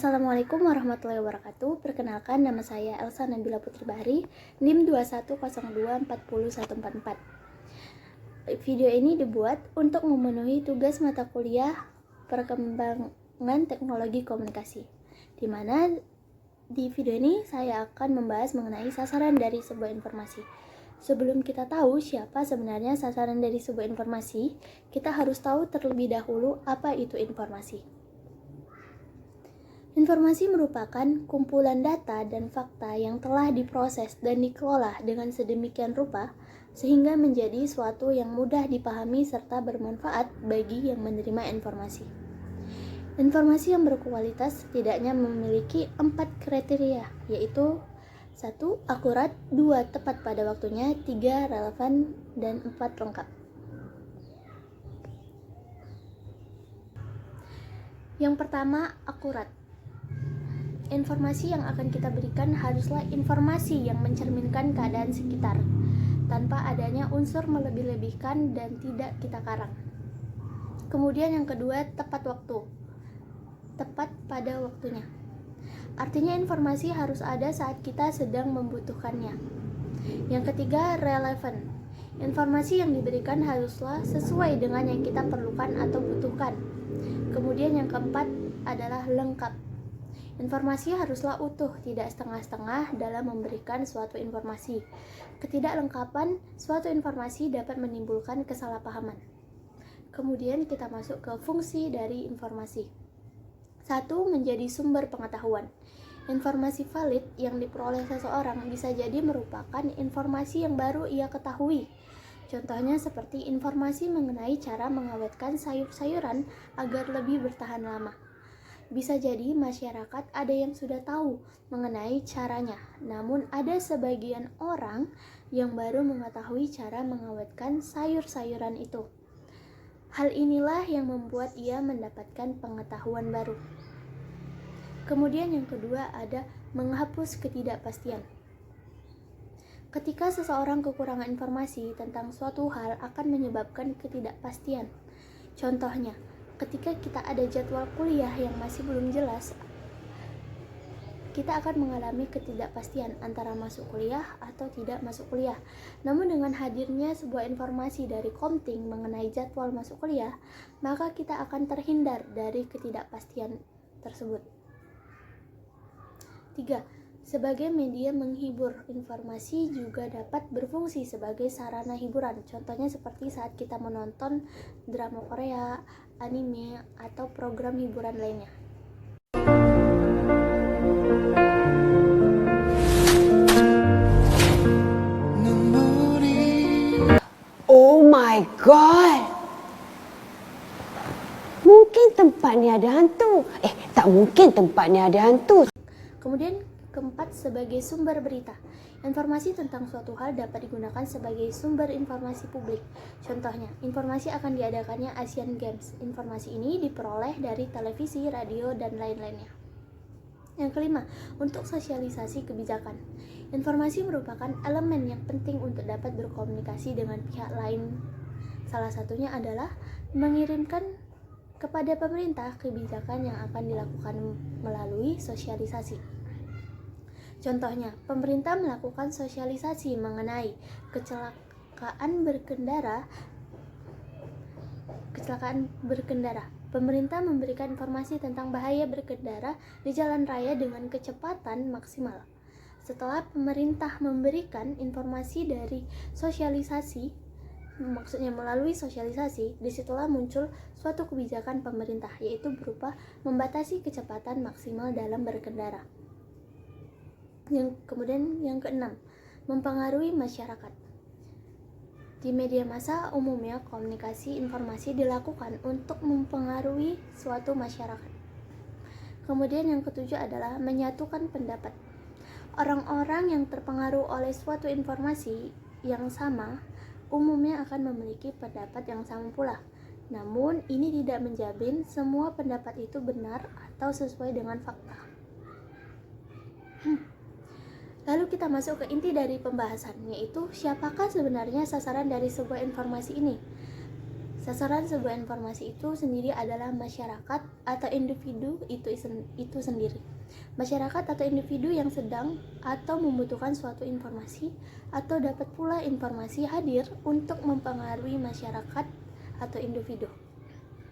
Assalamualaikum warahmatullahi wabarakatuh. Perkenalkan, nama saya Elsa Nabila Putri Bahri, NIM 2102401444. Video ini dibuat untuk memenuhi tugas mata kuliah Perkembangan Teknologi Komunikasi, di mana di video ini saya akan membahas mengenai sasaran dari sebuah informasi. Sebelum kita tahu siapa sebenarnya sasaran dari sebuah informasi, kita harus tahu terlebih dahulu apa itu informasi. Informasi merupakan kumpulan data dan fakta yang telah diproses dan dikelola dengan sedemikian rupa sehingga menjadi suatu yang mudah dipahami serta bermanfaat bagi yang menerima informasi. Informasi yang berkualitas setidaknya memiliki 4 kriteria, yaitu 1. Akurat, 2. Tepat pada waktunya, 3. Relevan, dan 4. Lengkap. Yang pertama, akurat. Informasi yang akan kita berikan haruslah informasi yang mencerminkan keadaan sekitar, tanpa adanya unsur melebih-lebihkan dan tidak kita karang. Kemudian yang kedua, tepat waktu. Tepat pada waktunya. Artinya informasi harus ada saat kita sedang membutuhkannya. Yang ketiga, relevan. Informasi yang diberikan haruslah sesuai dengan yang kita perlukan atau butuhkan. Kemudian yang keempat adalah lengkap. Informasi haruslah utuh, tidak setengah-setengah dalam memberikan suatu informasi. Ketidaklengkapan suatu informasi dapat menimbulkan kesalahpahaman. Kemudian kita masuk ke fungsi dari informasi. 1. Menjadi sumber pengetahuan. Informasi valid yang diperoleh seseorang bisa jadi merupakan informasi yang baru ia ketahui. Contohnya seperti informasi mengenai cara mengawetkan sayur-sayuran agar lebih bertahan lama. Bisa jadi masyarakat ada yang sudah tahu mengenai caranya, namun ada sebagian orang yang baru mengetahui cara mengawetkan sayur-sayuran itu. Hal inilah yang membuat ia mendapatkan pengetahuan baru. Kemudian yang kedua ada menghapus ketidakpastian. Ketika seseorang kekurangan informasi tentang suatu hal akan menyebabkan ketidakpastian. Contohnya, ketika kita ada jadwal kuliah yang masih belum jelas, kita akan mengalami ketidakpastian antara masuk kuliah atau tidak masuk kuliah. Namun dengan hadirnya sebuah informasi dari Komting mengenai jadwal masuk kuliah, maka kita akan terhindar dari ketidakpastian tersebut. 3. Sebagai media menghibur, informasi juga dapat berfungsi sebagai sarana hiburan. Contohnya seperti saat kita menonton drama Korea, anime, atau program hiburan lainnya. Oh my god! Mungkin tempat ni ada hantu. Tak mungkin tempat ni ada hantu. Kemudian keempat, sebagai sumber berita. Informasi tentang suatu hal dapat digunakan sebagai sumber informasi publik. Contohnya, informasi akan diadakannya Asian Games. Informasi ini diperoleh dari televisi, radio, dan lain-lainnya. Yang kelima, untuk sosialisasi kebijakan. Informasi merupakan elemen yang penting untuk dapat berkomunikasi dengan pihak lain. Salah satunya adalah mengirimkan kepada pemerintah kebijakan yang akan dilakukan melalui sosialisasi. Contohnya, pemerintah melakukan sosialisasi mengenai kecelakaan berkendara. Pemerintah memberikan informasi tentang bahaya berkendara di jalan raya dengan kecepatan maksimal. Setelah pemerintah memberikan informasi dari sosialisasi, maksudnya melalui sosialisasi, disitulah muncul suatu kebijakan pemerintah, yaitu berupa membatasi kecepatan maksimal dalam berkendara. Kemudian yang keenam, mempengaruhi masyarakat. Di media massa umumnya komunikasi informasi dilakukan untuk mempengaruhi suatu masyarakat. Kemudian yang ketujuh adalah menyatukan pendapat. Orang-orang yang terpengaruh oleh suatu informasi yang sama umumnya akan memiliki pendapat yang sama pula. Namun ini tidak menjamin semua pendapat itu benar atau sesuai dengan fakta. Lalu kita masuk ke inti dari pembahasan, yaitu siapakah sebenarnya sasaran dari sebuah informasi ini. Sasaran sebuah informasi itu sendiri adalah masyarakat atau individu itu sendiri. Masyarakat atau individu yang sedang atau membutuhkan suatu informasi, atau dapat pula informasi hadir untuk mempengaruhi masyarakat atau individu.